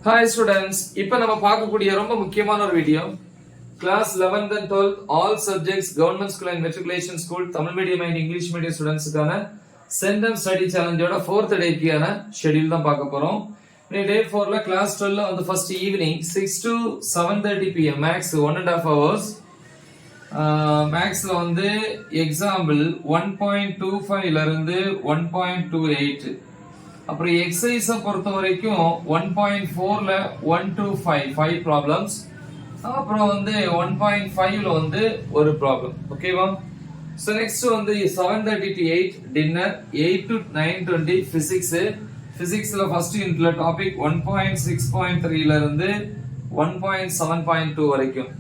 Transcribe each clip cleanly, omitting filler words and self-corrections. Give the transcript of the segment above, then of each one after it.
Hi students, இப்போ நம்ம பார்க்கக்கூடிய ரொம்ப முக்கியமான ஒரு video class 11th and 12th all subjects government school and matriculation school Tamil medium and English medium studentsக்கான sentence study challenge ஓட 4th dayக்கான schedule தான் பார்க்க போறோம். Day 4ல class 12ல on the first evening 6 to 7:30 pm max 1.5 hours மேக்ஸ்ல வந்து example 1.25 ல இருந்து 1.28 அப்புறம் எக்ஸசைஸை பொறுத்த வரைக்கும் 1.4ல 1 to 5 ப்ராப்ளம்ஸ் அப்புறம் வந்து 1.5ல வந்து ஒரு ப்ராப்ளம் ஓகேவா. ஸோ நெக்ஸ்ட் வந்து 7:30 to 8 டின்னர், 8 to 9:20 பிசிக்ஸ்ல ஃபர்ஸ்ட் யூனிட்ல டாபிக் 1.6.3ல இருந்து 1.7.2 வரைக்கும்.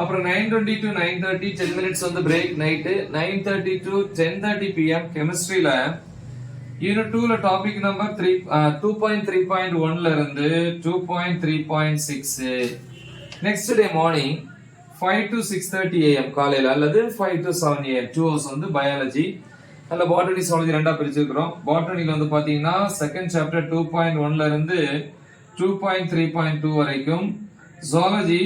அப்புறம் 9:20 to 9:30 10 மினிட்ஸ் வந்து பிரேக் நைட்டு. 9:30 to 10:30 pm கெமிஸ்ட்ரியில யூனிட் 2ல டாபிக் நம்பர் 2.3.1 ல இருந்து 2.3.6. Next day morning 5 to 6:30 am காலையில அல்லது 5 to 7 am 2 hours வந்து பயாலஜி. அதுல பாட்டனி சுவாலஜி ரெண்டா பிரிச்சிருக்கிறோம். பாட்டனில வந்து பாத்தீங்கன்னா செகண்ட் சாப்டர் 2.1 ல இருந்து 2.3.2 வரைக்கும். ஜுவாலஜி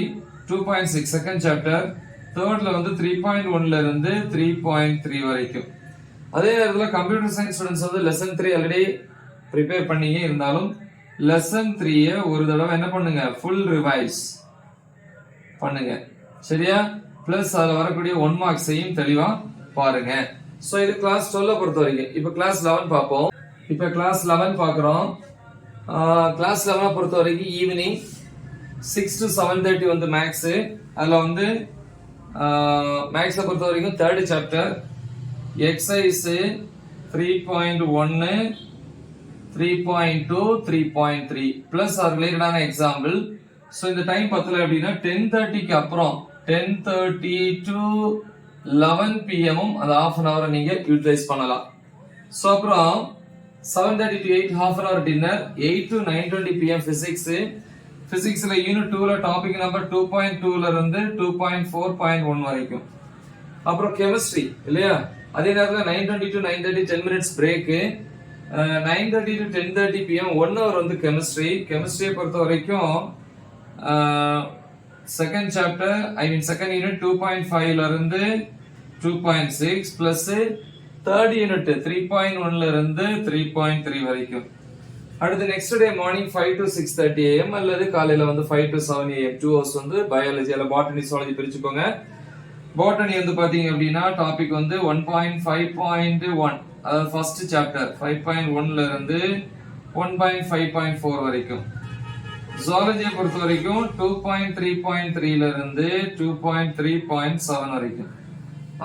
2.6 செகண்ட் சாப்டர், தேர்ட்ல வந்து 3.1 ல இருந்து 3.3 வரைக்கும். அதே நேரத்தில் கம்ப்யூட்டர் சயின்ஸ் ஸ்டூடெண்ட்ஸ் வந்து லெசன் 3 ஆல்ரெடி ப்ரிப்பேர் பண்ணீங்க, இருந்தாலும் லெசன் 3 ஒரு தடவை என்ன பண்ணுங்க, ஃபுல் ரிவைஸ் பண்ணுங்க சரியா. பிளஸ் அதுல வரக்கூடிய 1 மார்க்ஸையும் தெளிவா பாருங்க. சோ இது கிளாஸ் 12 பொறுத்த வரைக்கும். இப்போ கிளாஸ் 11 பார்ப்போம். இப்போ கிளாஸ் 11 பார்க்குறோம். கிளாஸ் 11 பொறுத்த வரைக்கும் ஈவினிங் 6 to 7:30 வந்து மேக்ஸ். அதுல வந்து மேக்ஸை பொறுத்த வரைக்கும் third chapter exercise 3.1 3.2 3.3 plus or ரிலேட்டடான எக்ஸாம்பிள். ஸோ இந்த டைம் பத்தல அப்படின்னா 10:30க்கு அப்புறம் 10:30 to 11 pm அது half an hour நீங்க யூட்டிலைஸ் பண்ணலாம். ஸோ அப்புறம் 7:30 to 8 half an hour dinner. 8 to 9:20 pm பிசிக்ஸ்ல யூனிட் 2ல டாபிக் நம்பர் 2.2 ல இருந்து 2.4.1 வரைக்கும். அப்புறம் கெமிஸ்ட்ரி இல்லையா, அதே நேரத்தில் 9:20 to 9:30 10 minutes break. 9:30 to 10:30 pm 1 hour வந்து கெமிஸ்ட்ரியை பொறுத்த வரைக்கும் செகண்ட் சாப்டர் செகண்ட் யூனிட் 2.5 ல இருந்து 2.6 பிளஸ் தேர்ட் யூனிட் 3.1 ல இருந்து 3.3 வரைக்கும். அடுத்து next day morning 5 to 6:30 am அல்லது காலையில வந்து 5 to 7 am 2 hours வந்து பயாலஜி அல்ல பாட்டனி சுவாலஜி பிரிச்சுக்கோங்க. பாட்டனி வந்து பாத்தீங்க அப்படின்னா டாபிக் வந்து 1.5.1 அதாவது ஃபர்ஸ்ட் சாப்டர் 5.1 ல இருந்து 1.5.4 வரைக்கும். ஜுவாலஜியை பொறுத்த வரைக்கும் 2.3.3 ல இருந்து 2.3.7 வரைக்கும்.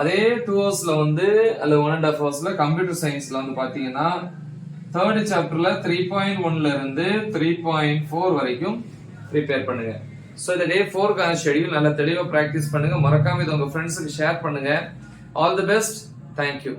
அதே 2 ஹவர்ஸ்ல வந்து அல்ல 1.5 ஹவர்ஸ்ல கம்ப்யூட்டர் சயின்ஸ்ல வந்து பாத்தீங்கன்னா தேர்ட் சாப்டர்ல 3.1 ல இருந்து 3.4 வரைக்கும் ப்ரிப்பேர் பண்ணுங்க. சோ இந்த டே 4க்கான ஷெட்யூல் நல்லா தெளிவா பிராக்டிஸ் பண்ணுங்க. மறக்காம இதை உங்க ஃப்ரெண்ட்ஸுக்கு ஷேர் பண்ணுங்க. All the best. தேங்க்யூ.